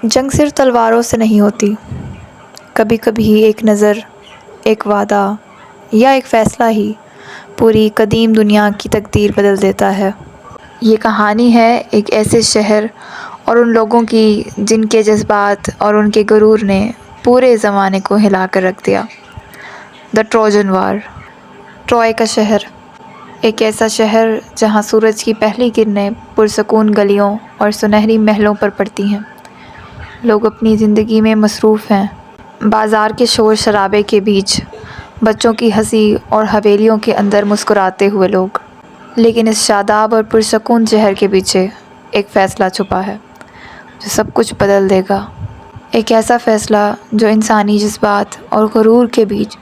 जंग सिर्फ तलवारों से नहीं होती। कभी कभी एक नज़र, एक वादा या एक फ़ैसला ही पूरी कदीम दुनिया की तकदीर बदल देता है। ये कहानी है एक ऐसे शहर और उन लोगों की जिनके जज्बात और उनके गुरूर ने पूरे ज़माने को हिला कर रख दिया। The Trojan war. ट्रॉय का शहर, एक ऐसा शहर जहाँ सूरज की पहली किरणें पुरसकून गलियों और सुनहरी महलों पर पड़ती हैं। लोग अपनी ज़िंदगी में मसरूफ़ हैं, बाज़ार के शोर शराबे के बीच, बच्चों की हंसी और हवेलियों के अंदर मुस्कुराते हुए लोग। लेकिन इस शादाब और पुरसकून शहर के पीछे एक फ़ैसला छुपा है जो सब कुछ बदल देगा। एक ऐसा फ़ैसला जो इंसानी जज्बात और गुरूर के बीच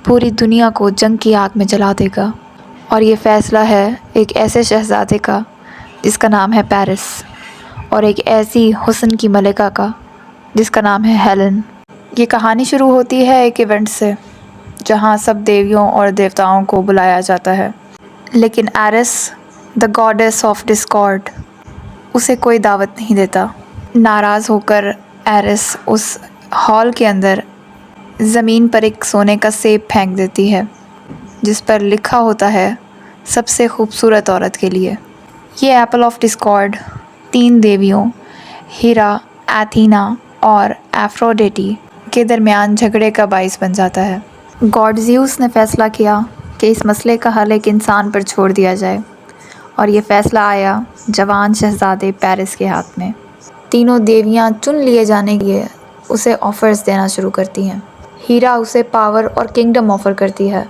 पूरी दुनिया को जंग की आग में जला देगा। और ये फ़ैसला है एक ऐसे शहज़ादे का जिसका नाम है पेरिस, और एक ऐसी हुस्न की मलिका का जिसका नाम है हेलन। ये कहानी शुरू होती है एक इवेंट से जहाँ सब देवियों और देवताओं को बुलाया जाता है, लेकिन Eris, the goddess of discord, उसे कोई दावत नहीं देता। नाराज़ होकर एरिस उस हॉल के अंदर ज़मीन पर एक सोने का सेब फेंक देती है जिस पर लिखा होता है सबसे खूबसूरत औरत के लिए। ये एप्पल ऑफ डिस्कॉर्ड 3 देवियों हीरा, एथीना और एफ्रोडिटी के दरमियान झगड़े का बाइस बन जाता है। गॉड ज़्यूस ने फ़ैसला किया कि इस मसले का हल एक इंसान पर छोड़ दिया जाए, और ये फ़ैसला आया जवान शहज़ादे पेरिस के हाथ में। तीनों देवियां चुन लिए जाने के लिए उसे ऑफ़र्स देना शुरू करती हैं। हीरा उसे पावर और किंगडम ऑफ़र करती है,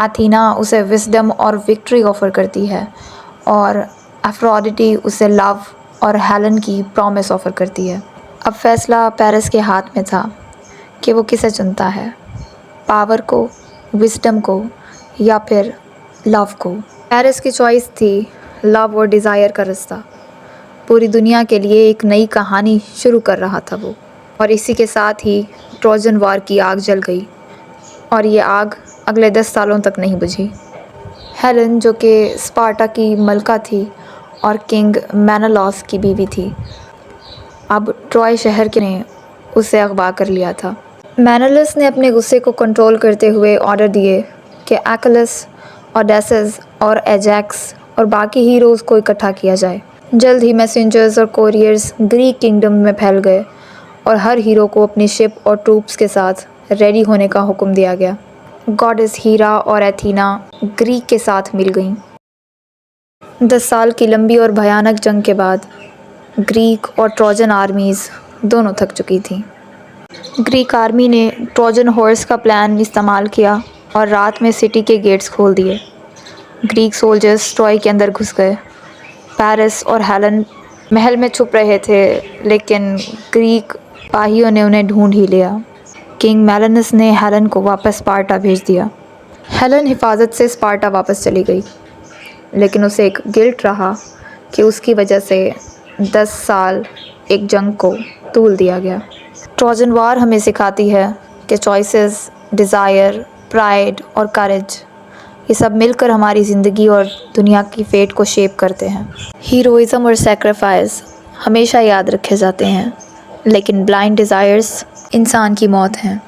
एथीना उसे विजडम और विक्ट्री ऑफ़र करती है, और एफ्रोडिटी उसे लव और हेलन की प्रॉमिस ऑफ़र करती है। अब फ़ैसला पेरिस के हाथ में था कि वो किसे चुनता है, पावर को, विजडम को या फिर लव को। पेरिस की चॉइस थी लव और डिज़ायर का रास्ता। पूरी दुनिया के लिए एक नई कहानी शुरू कर रहा था वो, और इसी के साथ ही ट्रोजन वार की आग जल गई, और ये आग अगले 10 सालों तक नहीं बुझी। हेलन, जो कि स्पार्टा की मलका थी और किंग मेनेलॉस की बीवी थी, अब ट्रॉय शहर के ने उसे अगवा कर लिया था। मेनेलस ने अपने गुस्से को कंट्रोल करते हुए ऑर्डर दिए कि एकिलस, ओडेसिस और एजैक्स और बाकी हीरोज़ को इकट्ठा किया जाए। जल्द ही मैसेंजर्स और कोरियर्स ग्रीक किंगडम में फैल गए और हर हीरो को अपनी शिप और ट्रूप्स के साथ रेडी होने का हुक्म दिया गया। गॉडेस हीरा और एथीना ग्रीक के साथ मिल गईं। 10 साल की लंबी और भयानक जंग के बाद ग्रीक और ट्रोजन आर्मीज़ दोनों थक चुकी थीं। ग्रीक आर्मी ने ट्रोजन हॉर्स का प्लान इस्तेमाल किया और रात में सिटी के गेट्स खोल दिए। ग्रीक सोल्जर्स ट्रॉय के अंदर घुस गए। पेरिस और हेलन महल में छुप रहे थे, लेकिन ग्रीक सिपाहियों ने उन्हें ढूंढ ही लिया। किंग मेलेनस ने हेलन को वापस स्पार्टा भेज दिया। हेलन हिफाजत से स्पार्टा वापस चली गई, लेकिन उसे एक गिल्ट रहा कि उसकी वजह से 10 साल एक जंग को तूल दिया गया। ट्रोजन वार हमें सिखाती है कि चॉइसेस, डिज़ायर, प्राइड और करेज, ये सब मिलकर हमारी ज़िंदगी और दुनिया की फेट को शेप करते हैं। हीरोइज़म और सेक्रीफाइस हमेशा याद रखे जाते हैं, लेकिन ब्लाइंड डिज़ायर्स इंसान की मौत हैं।